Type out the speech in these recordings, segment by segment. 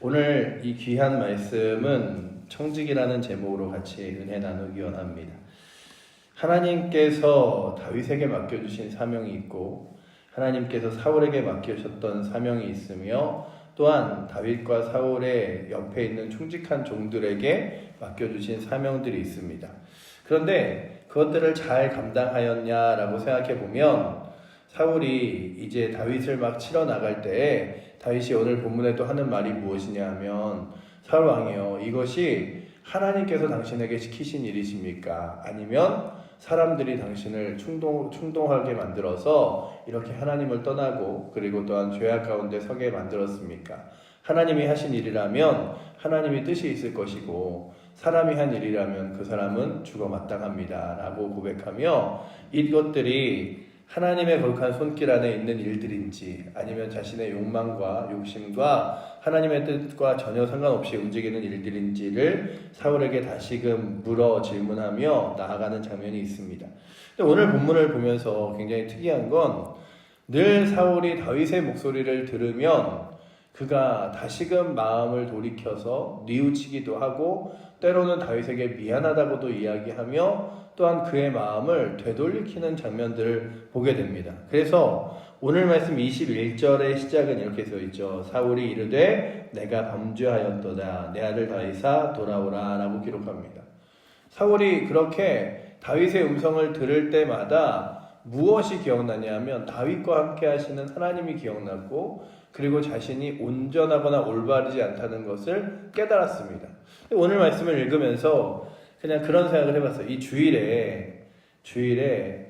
오늘 이 귀한 말씀은 청직이라는 제목으로 같이 은혜 나누기 원합니다. 하나님께서 다윗에게 맡겨주신 사명이 있고 하나님께서 사울에게 맡기셨던 사명이 있으며 또한 다윗과 사울의 옆에 있는 충직한 종들에게 맡겨주신 사명들이 있습니다. 그런데 그것들을 잘 감당하였냐라고 생각해 보면 사울이 이제 다윗을 막 치러 나갈 때에 다윗이 오늘 본문에 또 하는 말이 무엇이냐 하면 사울 왕이여 이것이 하나님께서 당신에게 시키신 일이십니까? 아니면 사람들이 당신을 충동하게 만들어서 이렇게 하나님을 떠나고 그리고 또한 죄악 가운데 서게 만들었습니까? 하나님이 하신 일이라면 하나님이 뜻이 있을 것이고 사람이 한 일이라면 그 사람은 죽어 마땅합니다 라고 고백하며 이것들이 하나님의 거룩한 손길 안에 있는 일들인지 아니면 자신의 욕망과 욕심과 하나님의 뜻과 전혀 상관없이 움직이는 일들인지를 사울에게 다시금 물어 질문하며 나아가는 장면이 있습니다. 근데 오늘 본문을 보면서 굉장히 특이한 건 늘 사울이 다윗의 목소리를 들으면 그가 다시금 마음을 돌이켜서 뉘우치기도 하고 때로는 다윗에게 미안하다고도 이야기하며 또한 그의 마음을 되돌리키는 장면들을 보게 됩니다. 그래서 오늘 말씀 21절의 시작은 이렇게 되어 있죠. 사울이 이르되 내가 범죄하였도다 내 아들 다윗아 돌아오라 라고 기록합니다. 사울이 그렇게 다윗의 음성을 들을 때마다 무엇이 기억나냐면 다윗과 함께 하시는 하나님이 기억났고 그리고 자신이 온전하거나 올바르지 않다는 것을 깨달았습니다. 오늘 말씀을 읽으면서 그냥 그런 생각을 해봤어요. 이 주일에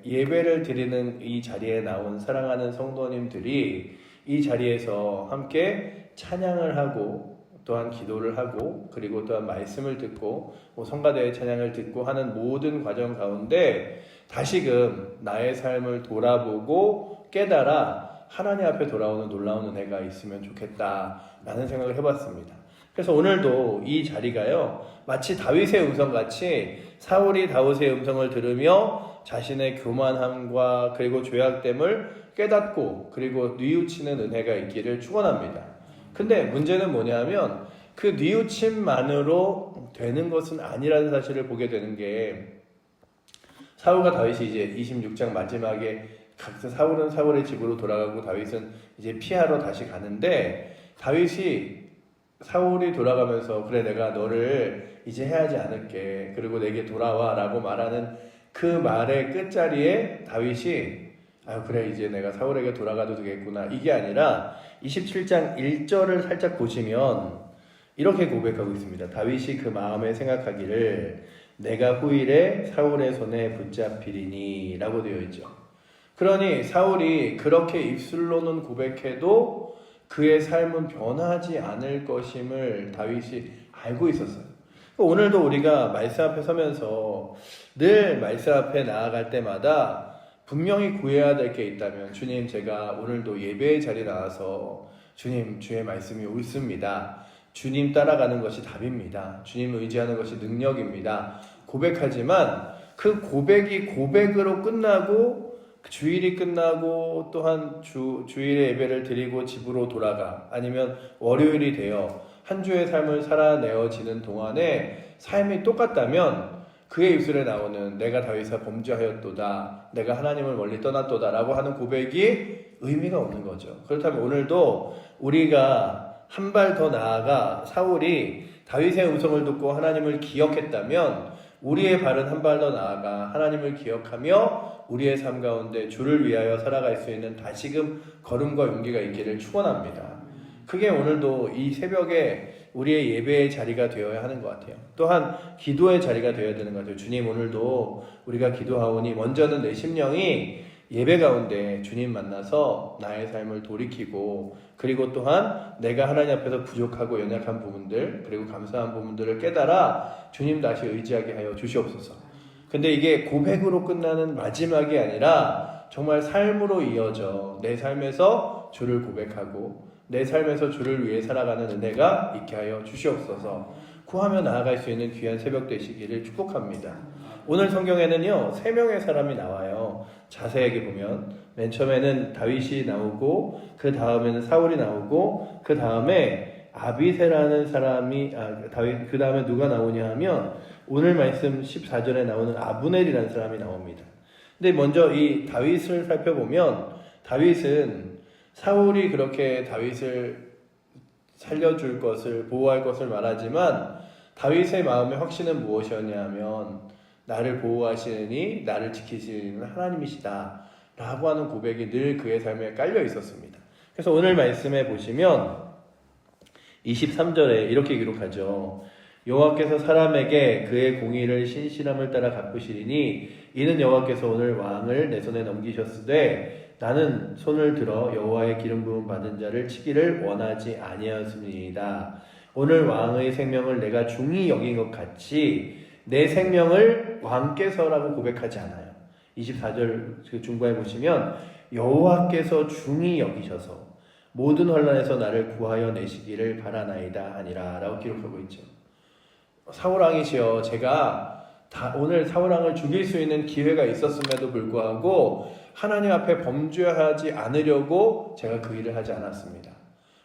예배를 드리는 이 자리에 나온 사랑하는 성도님들이 이 자리에서 함께 찬양을 하고 또한 기도를 하고 그리고 또한 말씀을 듣고 성가대의 찬양을 듣고 하는 모든 과정 가운데 다시금 나의 삶을 돌아보고 깨달아 하나님 앞에 돌아오는 놀라운 은혜가 있으면 좋겠다라는 생각을 해봤습니다. 그래서 오늘도 이 자리가요 마치 다윗의 음성같이 사울이 다윗의 음성을 들으며 자신의 교만함과 그리고 죄악됨을 깨닫고 그리고 뉘우치는 은혜가 있기를 축원합니다. 근데 문제는 뭐냐면 그 뉘우침만으로 되는 것은 아니라는 사실을 보게 되는 게 사울과 다윗이 이제 26장 마지막에 각자 사울은 사울의 집으로 돌아가고 다윗은 이제 피하러 다시 가는데 다윗이 사울이 돌아가면서 그래 내가 너를 이제 해하지 않을게 그리고 내게 돌아와 라고 말하는 그 말의 끝자리에 다윗이 그래 이제 내가 사울에게 돌아가도 되겠구나 이게 아니라 27장 1절을 살짝 보시면 이렇게 고백하고 있습니다. 다윗이 그 마음에 생각하기를 내가 후일에 사울의 손에 붙잡히리니 라고 되어 있죠. 그러니 사울이 그렇게 입술로는 고백해도 그의 삶은 변하지 않을 것임을 다윗이 알고 있었어요. 오늘도 우리가 말씀 앞에 서면서 늘 말씀 앞에 나아갈 때마다 분명히 구해야 될 게 있다면 주님 제가 오늘도 예배의 자리에 나와서 주님 주의 말씀이 옳습니다. 주님 따라가는 것이 답입니다. 주님 의지하는 것이 능력입니다. 고백하지만 그 고백이 고백으로 끝나고 주일이 끝나고 또한 주일의 예배를 드리고 집으로 돌아가 아니면 월요일이 되어 한 주의 삶을 살아내어지는 동안에 삶이 똑같다면 그의 입술에 나오는 내가 다윗아 범죄하였도다 내가 하나님을 멀리 떠났도다 라고 하는 고백이 의미가 없는 거죠. 그렇다면 오늘도 우리가 한 발 더 나아가 사울이 다윗의 음성을 듣고 하나님을 기억했다면 우리의 발은 한 발 더 나아가 하나님을 기억하며 우리의 삶 가운데 주를 위하여 살아갈 수 있는 다시금 걸음과 용기가 있기를 축원합니다. 그게 오늘도 이 새벽에 우리의 예배의 자리가 되어야 하는 것 같아요. 또한 기도의 자리가 되어야 되는 것 같아요. 주님 오늘도 우리가 기도하오니 먼저는 내 심령이 예배 가운데 주님 만나서 나의 삶을 돌이키고 그리고 또한 내가 하나님 앞에서 부족하고 연약한 부분들 그리고 감사한 부분들을 깨달아 주님 다시 의지하게 하여 주시옵소서. 근데 이게 고백으로 끝나는 마지막이 아니라 정말 삶으로 이어져 내 삶에서 주를 고백하고 내 삶에서 주를 위해 살아가는 은혜가 있게 하여 주시옵소서. 구하며 나아갈 수 있는 귀한 새벽 되시기를 축복합니다. 오늘 성경에는요 3명의 사람이 나와요. 자세하게 보면 맨 처음에는 다윗이 나오고 그 다음에는 사울이 나오고 그 다음에 아비새라는 사람이 다윗 그 다음에 누가 나오냐 하면 오늘 말씀 14절에 나오는 아브넬이라는 사람이 나옵니다. 근데 먼저 이 다윗을 살펴보면 다윗은 사울이 그렇게 다윗을 살려줄 것을 보호할 것을 말하지만 다윗의 마음의 확신은 무엇이었냐면 나를 보호하시니 나를 지키시는 하나님이시다 라고 하는 고백이 늘 그의 삶에 깔려 있었습니다. 그래서 오늘 말씀에 보시면 23절에 이렇게 기록하죠. 여호와께서 사람에게 그의 공의를 신실함을 따라 갚으시리니 이는 여호와께서 오늘 왕을 내 손에 넘기셨으되 나는 손을 들어 여호와의 기름 부음 받은 자를 치기를 원하지 아니하였습니다. 오늘 왕의 생명을 내가 중히 여긴 것 같이 내 생명을 왕께서라고 고백하지 않아요. 24절 중반에 보시면 여호와께서 중히 여기셔서 모든 환난에서 나를 구하여 내시기를 바라나이다 하니라 라고 기록하고 있죠. 사울왕이시여, 제가 오늘 사울왕을 죽일 수 있는 기회가 있었음에도 불구하고 하나님 앞에 범죄하지 않으려고 제가 그 일을 하지 않았습니다.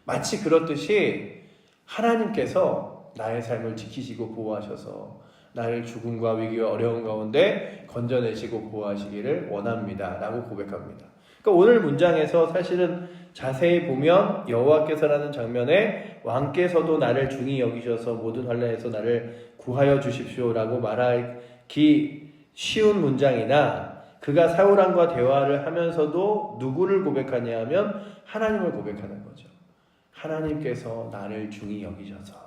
마치 그렇듯이 하나님께서 나의 삶을 지키시고 보호하셔서 나를 죽음과 위기와 어려운 가운데 건져내시고 보호하시기를 원합니다 라고 고백합니다. 그러니까 오늘 문장에서 사실은 자세히 보면 여호와께서라는 장면에 왕께서도 나를 중히 여기셔서 모든 환난에서 나를 구하여 주십시오라고 말하기 쉬운 문장이나 그가 사울왕과 대화를 하면서도 누구를 고백하냐 하면 하나님을 고백하는 거죠. 하나님께서 나를 중히 여기셔서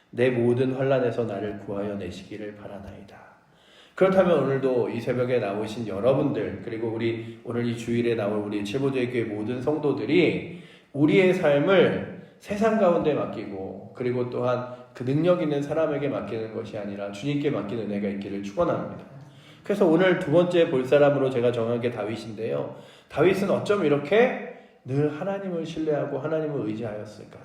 내 모든 환난에서 나를 구하여 내시기를 바라나이다. 그렇다면 오늘도 이 새벽에 나오신 여러분들, 그리고 우리 오늘 이 주일에 나올 우리 칠보조의 교회 모든 성도들이 우리의 삶을 세상 가운데 맡기고 그리고 또한 그 능력 있는 사람에게 맡기는 것이 아니라 주님께 맡기는 은혜가 있기를 축원합니다. 그래서 오늘 두 번째 볼 사람으로 제가 정한 게 다윗인데요. 다윗은 어쩜 이렇게 늘 하나님을 신뢰하고 하나님을 의지하였을까?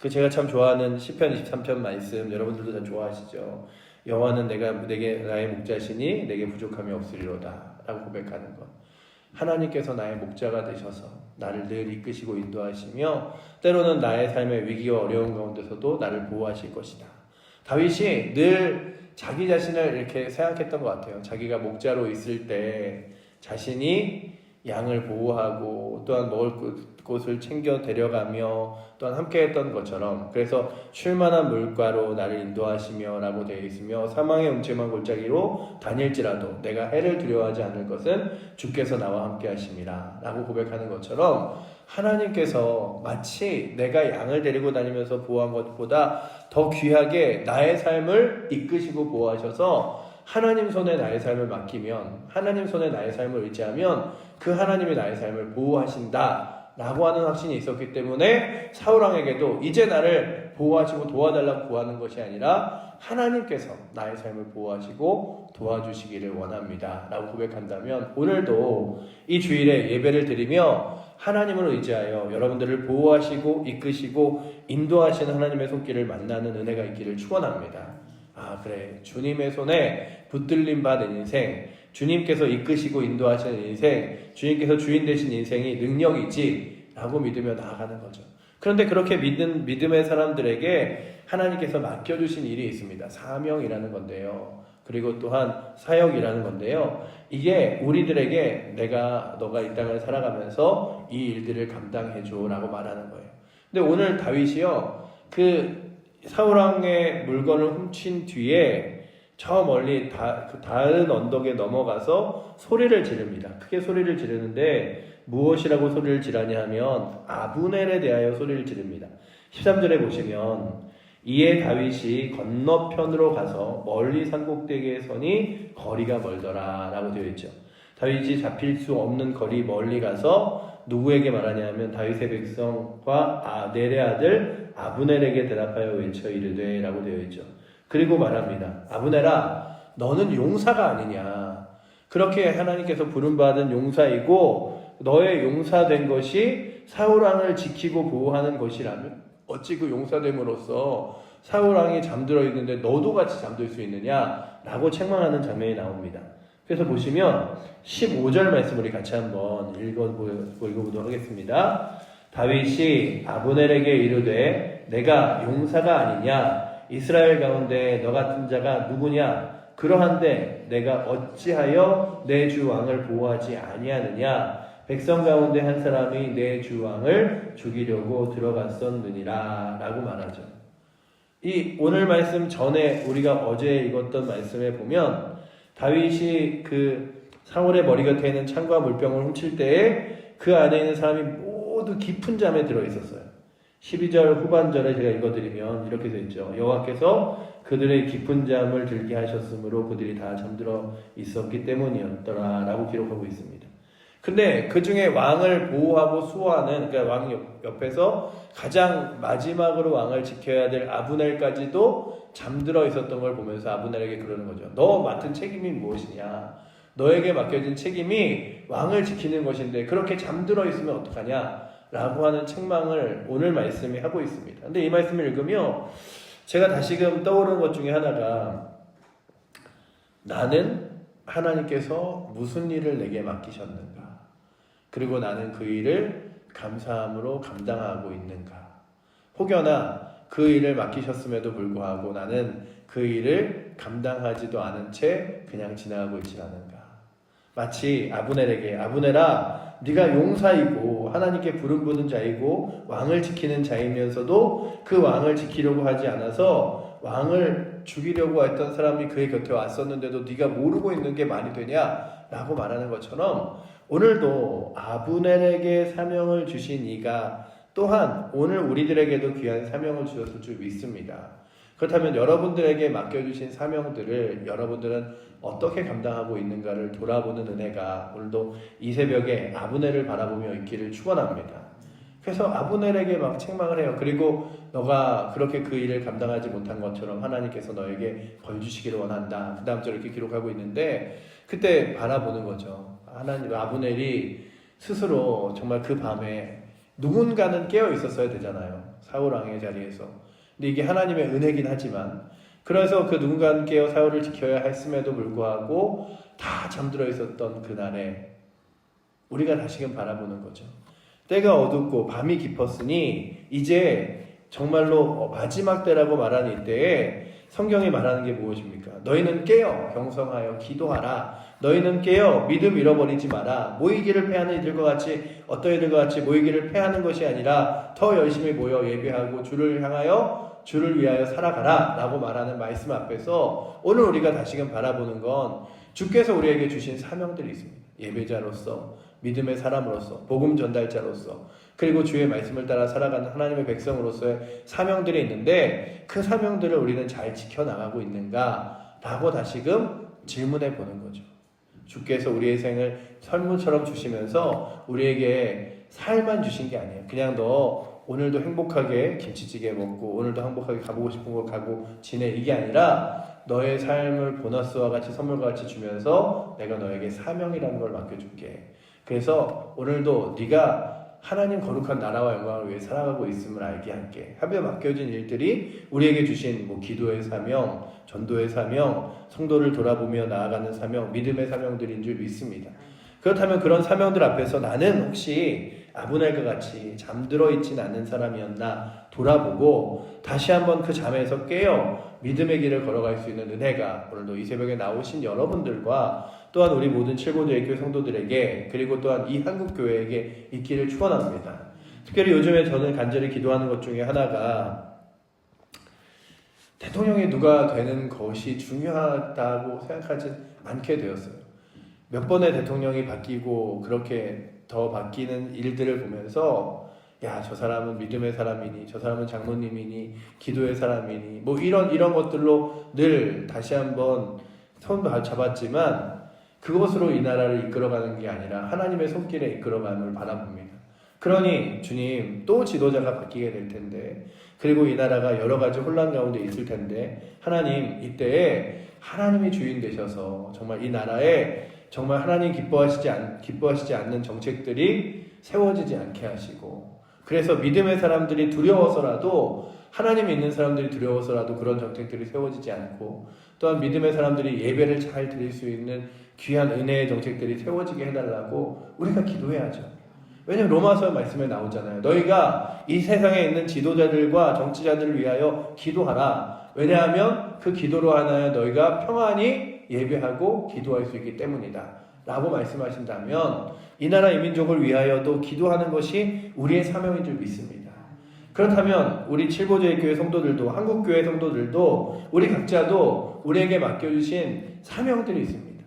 제가 참 좋아하는 시편 23편 말씀, 여러분들도 다 좋아하시죠. 여호와는 내게 나의 목자시니 내게 부족함이 없으리로다 라고 고백하는 것. 하나님께서 나의 목자가 되셔서 나를 늘 이끄시고 인도하시며 때로는 나의 삶의 위기와 어려운 가운데서도 나를 보호하실 것이다. 다윗이 늘 자기 자신을 이렇게 생각했던 것 같아요. 자기가 목자로 있을 때 자신이 양을 보호하고 또한 먹을 곳을 챙겨 데려가며 또한 함께 했던 것처럼, 그래서 쉴만한 물가로 나를 인도하시며 라고 되어 있으며 사망의 음침한 골짜기로 다닐지라도 내가 해를 두려워하지 않을 것은 주께서 나와 함께 하심이라 라고 고백하는 것처럼 하나님께서 마치 내가 양을 데리고 다니면서 보호한 것보다 더 귀하게 나의 삶을 이끄시고 보호하셔서 하나님 손에 나의 삶을 맡기면, 하나님 손에 나의 삶을 의지하면 그 하나님이 나의 삶을 보호하신다 라고 하는 확신이 있었기 때문에 사울왕에게도 이제 나를 보호하시고 도와달라고 구하는 것이 아니라 하나님께서 나의 삶을 보호하시고 도와주시기를 원합니다 라고 고백한다면, 오늘도 이 주일에 예배를 드리며 하나님을 의지하여 여러분들을 보호하시고 이끄시고 인도하시는 하나님의 손길을 만나는 은혜가 있기를 축원합니다. 그래, 주님의 손에 붙들림 받은 인생, 주님께서 이끄시고 인도하시는 인생, 주님께서 주인 되신 인생이 능력이지 라고 믿으며 나아가는 거죠. 그런데 그렇게 믿음의 사람들에게 하나님께서 맡겨주신 일이 있습니다. 사명이라는 건데요. 그리고 또한 사역이라는 건데요. 이게 우리들에게 너가 이 땅을 살아가면서 이 일들을 감당해줘 라고 말하는 거예요. 근데 오늘 다윗이요, 사울왕의 물건을 훔친 뒤에 저 멀리 다른 언덕에 넘어가서 소리를 지릅니다. 크게 소리를 지르는데 무엇이라고 소리를 지르냐 하면 아브넬에 대하여 소리를 지릅니다. 13절에 보시면 이에 다윗이 건너편으로 가서 멀리 산꼭대기에 서니 거리가 멀더라 라고 되어 있죠. 다윗이 잡힐 수 없는 거리 멀리 가서 누구에게 말하냐 하면 다윗의 백성과 넬의 아들 아브넬에게 대답하여 외쳐 이르되 라고 되어 있죠. 그리고 말합니다. 아브넬아, 너는 용사가 아니냐. 그렇게 하나님께서 부름받은 용사이고 너의 용사된 것이 사울왕을 지키고 보호하는 것이라면 어찌 그 용사됨으로써 사울왕이 잠들어 있는데 너도 같이 잠들 수 있느냐 라고 책망하는 장면이 나옵니다. 그래서 보시면 15절 말씀 우리 같이 한번 읽어보도록 하겠습니다. 다윗이 아브넬에게 이르되 내가 용사가 아니냐? 이스라엘 가운데 너 같은 자가 누구냐? 그러한데 내가 어찌하여 내 주 왕을 보호하지 아니하느냐? 백성 가운데 한 사람이 내 주 왕을 죽이려고 들어갔었느니라 라고 말하죠. 이 오늘 말씀 전에 우리가 어제 읽었던 말씀에 보면 다윗이 그 사울의 머리 곁에 있는 창과 물병을 훔칠 때에 그 안에 있는 사람이 모두 깊은 잠에 들어 있었어요. 12절 후반절에 제가 읽어드리면 이렇게 되어 있죠. 여호와께서 그들의 깊은 잠을 들게 하셨으므로 그들이 다 잠들어 있었기 때문이었더라 라고 기록하고 있습니다. 근데 그 중에 왕을 보호하고 수호하는, 그러니까 왕 옆에서 가장 마지막으로 왕을 지켜야 될 아브넬까지도 잠들어 있었던 걸 보면서 아브넬에게 그러는 거죠. 너 맡은 책임이 무엇이냐? 너에게 맡겨진 책임이 왕을 지키는 것인데 그렇게 잠들어 있으면 어떡하냐? 라고 하는 책망을 오늘 말씀이 하고 있습니다. 근데 이 말씀을 읽으며 제가 다시금 떠오르는 것 중에 하나가, 나는 하나님께서 무슨 일을 내게 맡기셨는가? 그리고 나는 그 일을 감사함으로 감당하고 있는가? 혹여나 그 일을 맡기셨음에도 불구하고 나는 그 일을 감당하지도 않은 채 그냥 지나가고 있지 않은가? 마치 아브넬에게, 아브넬아, 네가 용사이고 하나님께 부름 부는 자이고 왕을 지키는 자이면서도 그 왕을 지키려고 하지 않아서 왕을 죽이려고 했던 사람이 그의 곁에 왔었는데도 네가 모르고 있는 게 말이 되냐? 라고 말하는 것처럼 오늘도 아브넬에게 사명을 주신 이가 또한 오늘 우리들에게도 귀한 사명을 주셨을 줄 믿습니다. 그렇다면 여러분들에게 맡겨주신 사명들을 여러분들은 어떻게 감당하고 있는가를 돌아보는 은혜가 오늘도 이 새벽에 아브넬을 바라보며 있기를 축원합니다. 그래서 아브넬에게 막 책망을 해요. 그리고 너가 그렇게 그 일을 감당하지 못한 것처럼 하나님께서 너에게 벌 주시기를 원한다. 그 다음 절 이렇게 기록하고 있는데 그때 바라보는 거죠. 하나님, 아브넬이 스스로 정말 그 밤에 누군가는 깨어 있었어야 되잖아요. 사울 왕의 자리에서. 근데 이게 하나님의 은혜긴 하지만, 그래서 그 누군가는 깨어 사울을 지켜야 했음에도 불구하고 다 잠들어 있었던 그날에 우리가 다시금 바라보는 거죠. 때가 어둡고 밤이 깊었으니 이제 정말로 마지막 때라고 말하는 이때에 성경이 말하는 게 무엇입니까? 너희는 깨어 경성하여 기도하라. 너희는 깨어 믿음 잃어버리지 마라. 모이기를 패하는 이들과 같이, 어떤 이들과 같이 모이기를 패하는 것이 아니라 더 열심히 모여 예배하고 주를 향하여 주를 위하여 살아가라 라고 말하는 말씀 앞에서 오늘 우리가 다시금 바라보는 건 주께서 우리에게 주신 사명들이 있습니다. 예배자로서, 믿음의 사람으로서, 복음 전달자로서, 그리고 주의 말씀을 따라 살아가는 하나님의 백성으로서의 사명들이 있는데 그 사명들을 우리는 잘 지켜나가고 있는가? 라고 다시금 질문해 보는 거죠. 주께서 우리의 생을 선물처럼 주시면서 우리에게 살만 주신 게 아니에요. 그냥 너 오늘도 행복하게 김치찌개 먹고 오늘도 행복하게 가보고 싶은 곳 가고 지내, 이게 아니라 너의 삶을 보너스와 같이 선물과 같이 주면서 내가 너에게 사명이라는 걸 맡겨줄게. 그래서 오늘도 네가 하나님 거룩한 나라와 영광을 위해 살아가고 있음을 알게 할게. 하며 맡겨진 일들이 우리에게 주신 기도의 사명, 전도의 사명, 성도를 돌아보며 나아가는 사명, 믿음의 사명들인 줄 믿습니다. 그렇다면 그런 사명들 앞에서 나는 혹시 아브넬과 같이 잠들어 있진 않는 사람이었나 돌아보고 다시 한번 그 잠에서 깨어 믿음의 길을 걸어갈 수 있는 은혜가 오늘도 이 새벽에 나오신 여러분들과 또한 우리 모든 칠보교회 성도들에게, 그리고 또한 이 한국교회에게 있기를 축원합니다. 특별히 요즘에 저는 간절히 기도하는 것 중에 하나가 대통령이 누가 되는 것이 중요하다고 생각하지 않게 되었어요. 몇 번의 대통령이 바뀌고 그렇게 더 바뀌는 일들을 보면서 야, 저 사람은 믿음의 사람이니, 저 사람은 장로님이니, 기도의 사람이니, 이런 것들로 늘 다시 한번 손도 잡았지만 그것으로 이 나라를 이끌어가는 게 아니라 하나님의 손길에 이끌어감을 바라봅니다. 그러니 주님, 또 지도자가 바뀌게 될 텐데, 그리고 이 나라가 여러 가지 혼란 가운데 있을 텐데, 하나님 이때에 하나님이 주인 되셔서 정말 이 나라에 정말 하나님 기뻐하시지 않는 정책들이 세워지지 않게 하시고, 그래서 믿음의 사람들이 두려워서라도, 하나님 있는 사람들이 두려워서라도 그런 정책들이 세워지지 않고, 또한 믿음의 사람들이 예배를 잘 드릴 수 있는 귀한 은혜의 정책들이 세워지게 해달라고 우리가 기도해야죠. 왜냐면 로마서 말씀에 나오잖아요. 너희가 이 세상에 있는 지도자들과 정치자들을 위하여 기도하라. 왜냐하면 그 기도로 하나여 너희가 평안히 예배하고 기도할 수 있기 때문이다 라고 말씀하신다면 이 나라 이 민족을 위하여도 기도하는 것이 우리의 사명인 줄 믿습니다. 그렇다면 우리 칠보제일교회 성도들도, 한국교회 성도들도, 우리 각자도 우리에게 맡겨주신 사명들이 있습니다.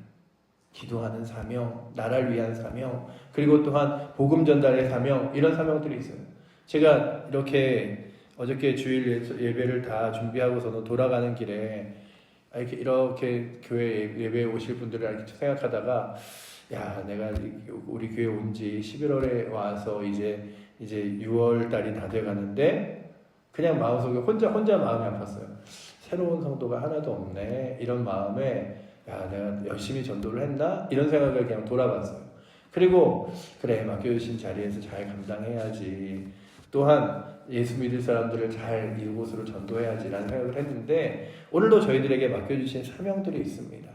기도하는 사명, 나라를 위한 사명, 그리고 또한 복음 전달의 사명, 이런 사명들이 있어요. 제가 이렇게 어저께 주일 예배를 다 준비하고서는 돌아가는 길에 이렇게 교회 예배에 오실 분들을 이렇게 생각하다가, 야, 내가 우리 교회 온 지 11월에 와서 이제 6월 달이 다 돼 가는데 그냥 마음속에 혼자 마음이 아팠어요. 새로운 성도가 하나도 없네. 이런 마음에, 야, 내가 열심히 전도를 했나? 이런 생각을 그냥 돌아봤어요. 그리고 그래, 맡겨주신 자리에서 잘 감당해야지. 또한 예수 믿을 사람들을 잘 이곳으로 전도해야지라는 생각을 했는데, 오늘도 저희들에게 맡겨주신 사명들이 있습니다.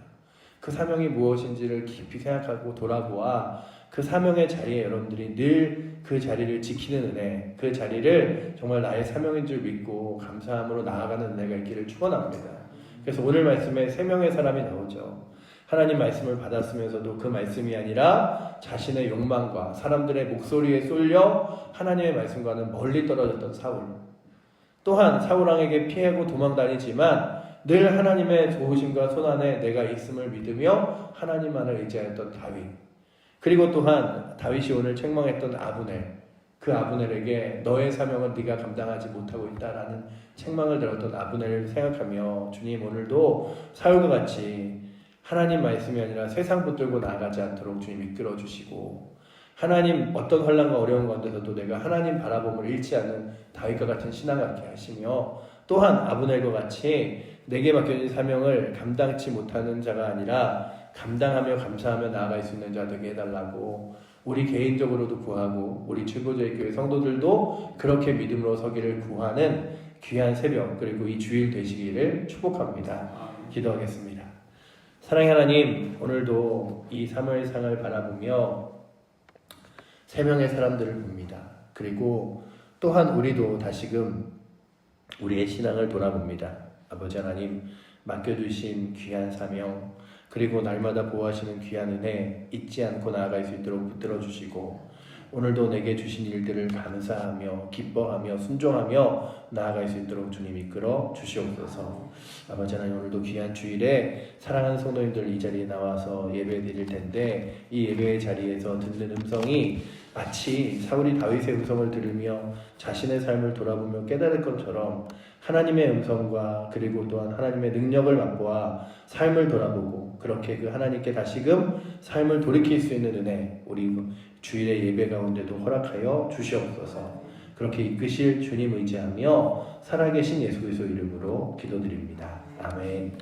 그 사명이 무엇인지를 깊이 생각하고 돌아보아 그 사명의 자리에 여러분들이 늘 그 자리를 지키는 은혜, 그 자리를 정말 나의 사명인 줄 믿고 감사함으로 나아가는 은혜가 있기를 축원합니다. 그래서 오늘 말씀에 세 명의 사람이 나오죠. 하나님 말씀을 받았으면서도 그 말씀이 아니라 자신의 욕망과 사람들의 목소리에 쏠려 하나님의 말씀과는 멀리 떨어졌던 사울, 또한 사울왕에게 피하고 도망다니지만 늘 하나님의 도우심과 손안에 내가 있음을 믿으며 하나님만을 의지하였던 다윗, 그리고 또한 다윗이 오늘 책망했던 아브넬, 그 아브넬에게 너의 사명은 네가 감당하지 못하고 있다라는 책망을 들었던 아브넬을 생각하며 주님, 오늘도 사울과 같이 하나님 말씀이 아니라 세상 붙들고 나아가지 않도록 주님 이끌어 주시고, 하나님 어떤 환난과 어려운 가운데서도 내가 하나님 바라봄을 잃지 않는 다윗과 같은 신앙 갖게 하시며, 또한 아브넬과 같이 내게 맡겨진 사명을 감당치 못하는 자가 아니라 감당하며 감사하며 나아갈 수 있는 자 되게 해달라고 우리 개인적으로도 구하고, 우리 칠보제일교회 성도들도 그렇게 믿음으로 서기를 구하는 귀한 새벽, 그리고 이 주일 되시기를 축복합니다. 기도하겠습니다. 사랑의 하나님, 오늘도 이 사무엘상을 바라보며 세 명의 사람들을 봅니다. 그리고 또한 우리도 다시금 우리의 신앙을 돌아봅니다. 아버지 하나님, 맡겨주신 귀한 사명, 그리고 날마다 보호하시는 귀한 은혜 잊지 않고 나아갈 수 있도록 붙들어 주시고, 오늘도 내게 주신 일들을 감사하며 기뻐하며 순종하며 나아갈 수 있도록 주님 이끌어 주시옵소서. 아버지 하나님, 오늘도 귀한 주일에 사랑하는 성도님들 이 자리에 나와서 예배 드릴 텐데, 이 예배의 자리에서 듣는 음성이 마치 사울이 다윗의 음성을 들으며 자신의 삶을 돌아보며 깨달을 것처럼 하나님의 음성과 그리고 또한 하나님의 능력을 맛보아 삶을 돌아보고 그렇게 그 하나님께 다시금 삶을 돌이킬 수 있는 은혜, 우리 주일의 예배 가운데도 허락하여 주시옵소서. 그렇게 이끄실 주님 의지하며 살아계신 예수 그리스도 이름으로 기도드립니다. 아멘.